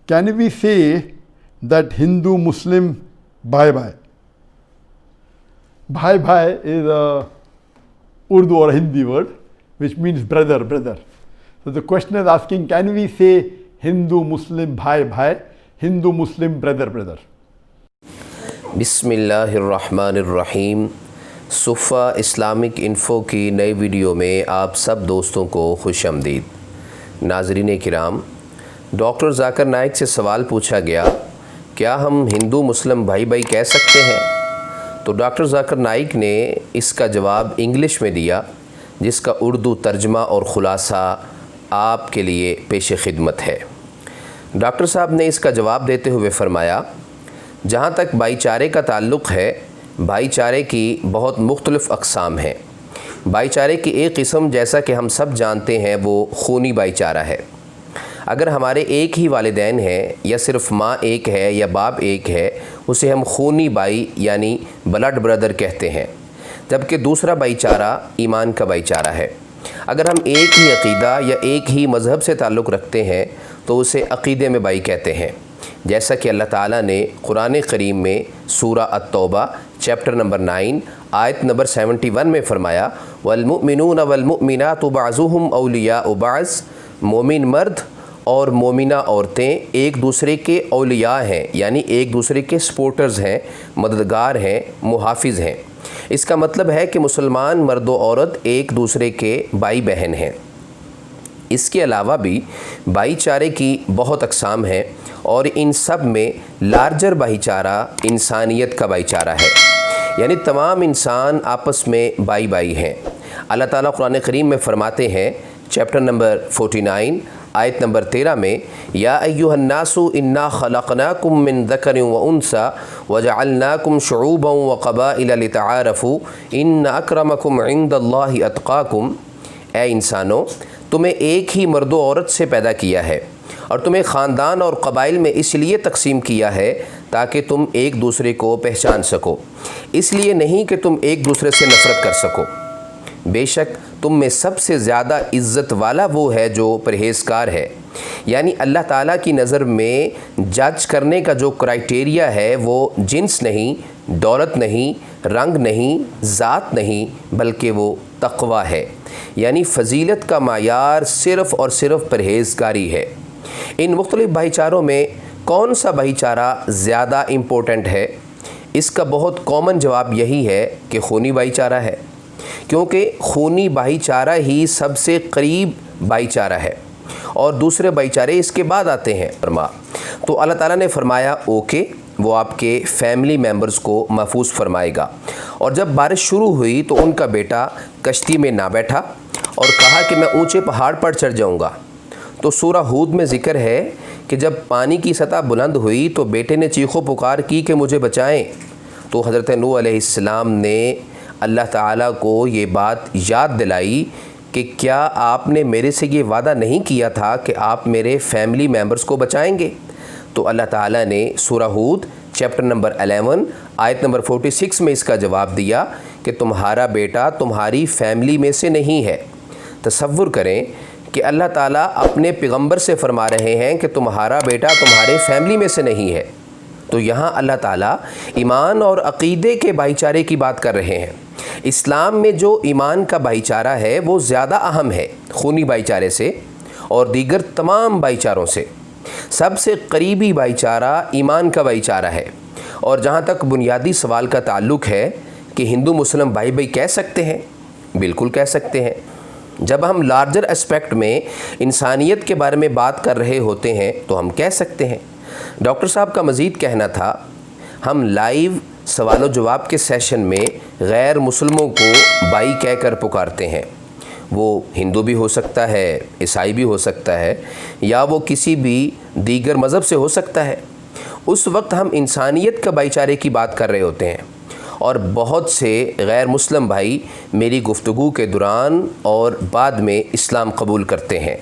can we say that Hindu Muslim bhai bhai? Bhai bhai is a Urdu or Hindi word which means brother, brother. So the question is asking, can we say Hindu Muslim bhai bhai, Hindu Muslim brother, brother? बिस्मिल्लाहिर्रहमानिर्रहीम। सुफ़ा Islamic info की नई video में आप सब दोस्तों को खुश आमदीद। नाज़रीन किराम, डॉक्टर ज़ाकिर नाइक से सवाल पूछा गया, क्या हम हिंदू मुस्लिम भाई भाई कह सकते हैं? तो डॉक्टर ज़ाकिर नाइक ने इसका जवाब इंग्लिश में दिया, जिसका उर्दू तर्जमा और ख़ुलासा आपके लिए पेश खिदमत है। डॉक्टर साहब ने इसका जवाब देते हुए फ़रमाया, जहाँ तक भाईचारे का ताल्लुक़ है, भाईचारे की बहुत मुख्तलिफ़ अक़साम हैं। भाईचारे की एक किस्म, जैसा कि हम सब जानते हैं, वो खूनी भाईचारा है। अगर हमारे एक ही वालिदैन हैं या सिर्फ़ माँ एक है या बाप एक है, उसे हम खूनी भाई यानी ब्लड ब्रदर कहते हैं। जबकि दूसरा भाईचारा ईमान का भाईचारा है। अगर हम एक ही अक़ीदा या एक ही मज़हब से ताल्लुक़ रखते हैं तो उसे अक़ीदे में भाई कहते हैं, जैसा कि अल्लाह ताला ने कुरान करीम में सूरा अत-तौबा चैप्टर नंबर 9 आयत नंबर 71 में फ़रमाया, वल्मुमिनून वल्मुमिनातु बअज़ुहुम औलियाउ बअज़, मोमिन मर्द और मोमिना औरतें एक दूसरे के औलिया हैं, यानी एक दूसरे के सपोर्टर्स हैं, मददगार हैं, मुहाफ़िज़ हैं। इसका मतलब है कि मुसलमान मर्द व औरत एक दूसरे के भाई बहन हैं। इसके अलावा भी भाईचारे की बहुत अक़साम हैं और इन सब में लार्जर भाईचारा इंसानियत का भाईचारा है, यानी तमाम इंसान आपस में भाई भाई हैं। अल्लाह ताला कुरान करीम में फ़रमाते हैं, चैप्टर नंबर 49 आयत नंबर 13 में, या अय्युहन्नासु इन्ना खलक़नाकुम मिन ज़करिन व उन्सा वजअलनाकुम शुऊबन व क़बाइल लितआरफ़ू इन्न अक्रमकुम इंदल्लाहि अत्क़ाकुम। ए इंसानों, तुम्हें एक ही मर्द व औरत से पैदा किया है और तुम्हें ख़ानदान और क़बाइल में इसलिए तकसीम किया है ताकि तुम एक दूसरे को पहचान सको, इसलिए नहीं कि तुम एक दूसरे से नफ़रत कर सको। बेशक तुम में सबसे ज़्यादा इज़्ज़त वाला वो है जो परहेज़गार है। यानी अल्लाह ताला की नज़र में जज करने का जो क्राइटेरिया है वो जिन्स नहीं, दौलत नहीं, रंग नहीं, ज़ात नहीं, बल्कि वो तक़वा है। यानी फ़जीलत का मायार सिर्फ़ और सिर्फ परहेज़गारी है। इन मुख्तलिफ़ भाईचारों में कौन सा भाईचारा ज़्यादा इम्पोर्टेंट है? इसका बहुत कॉमन जवाब यही है कि खूनी भाईचारा है, क्योंकि खूनी भाईचारा ही सबसे करीब भाईचारा है और दूसरे भाईचारे इसके बाद आते हैं। तो अल्लाह ताला ने फरमाया, ओके, वो आपके फैमिली मेम्बर्स को महफूज फरमाएगा। और जब बारिश शुरू हुई तो उनका बेटा कश्ती में ना बैठा और कहा कि मैं ऊंचे पहाड़ पर चढ़ जाऊंगा। तो सूरा हूद में ज़िक्र है कि जब पानी की सतह बुलंद हुई तो बेटे ने चीखो पुकार की कि मुझे बचाएं। तो हज़रत नूह अलैहिस्सलाम ने अल्लाह ताला को ये बात याद दिलाई कि क्या आपने मेरे से ये वादा नहीं किया था कि आप मेरे फैमिली मेम्बर्स को बचाएंगे? तो अल्लाह ताला ने सूरा हूद चैप्टर नंबर 11 आयत नंबर 46 में इसका जवाब दिया कि तुम्हारा बेटा तुम्हारी फैमिली में से नहीं है। तसव्वुर करें कि अल्लाह ताला अपने पैगम्बर से फ़रमा रहे हैं कि तुम्हारा बेटा तुम्हारे फैमिली में से नहीं है। तो यहाँ अल्लाह ताला ईमान और अक़ीदे के भाईचारे की बात कर रहे हैं। इस्लाम में जो ईमान का भाईचारा है वो ज़्यादा अहम है खूनी भाईचारे से और दीगर तमाम भाईचारों से। सबसे करीबी भाईचारा ईमान का भाईचारा है। और जहाँ तक बुनियादी सवाल का ताल्लुक़ है कि हिंदू मुस्लिम भाई भाई कह सकते हैं, बिल्कुल कह सकते हैं। जब हम लार्जर एस्पेक्ट में इंसानियत के बारे में बात कर रहे होते हैं तो हम कह सकते हैं। डॉक्टर साहब का मज़ीद कहना था, हम लाइव सवाल जवाब के सेशन में गैर मुस्लिमों को भाई कहकर पुकारते हैं। वो हिंदू भी हो सकता है, ईसाई भी हो सकता है, या वो किसी भी दीगर मज़हब से हो सकता है। उस वक्त हम इंसानियत का भाईचारे की बात कर रहे होते हैं और बहुत से गैर मुस्लिम भाई मेरी गुफ्तगू के दौरान और बाद में इस्लाम कबूल करते हैं।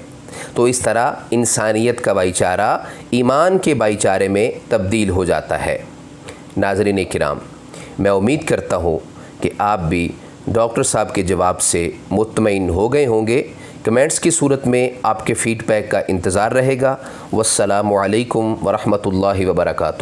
तो इस तरह इंसानियत का भाईचारा ईमान के भाईचारे में तब्दील हो जाता है। नाज़रीन किराम, मैं उम्मीद करता हूँ कि आप भी डॉक्टर साहब के जवाब से मुत्मईन हो गए होंगे کمنٹس کی صورت میں آپ کے فیڈ بیک کا انتظار رہے گا۔ والسلام علیکم ورحمۃ اللہ وبرکاتہ۔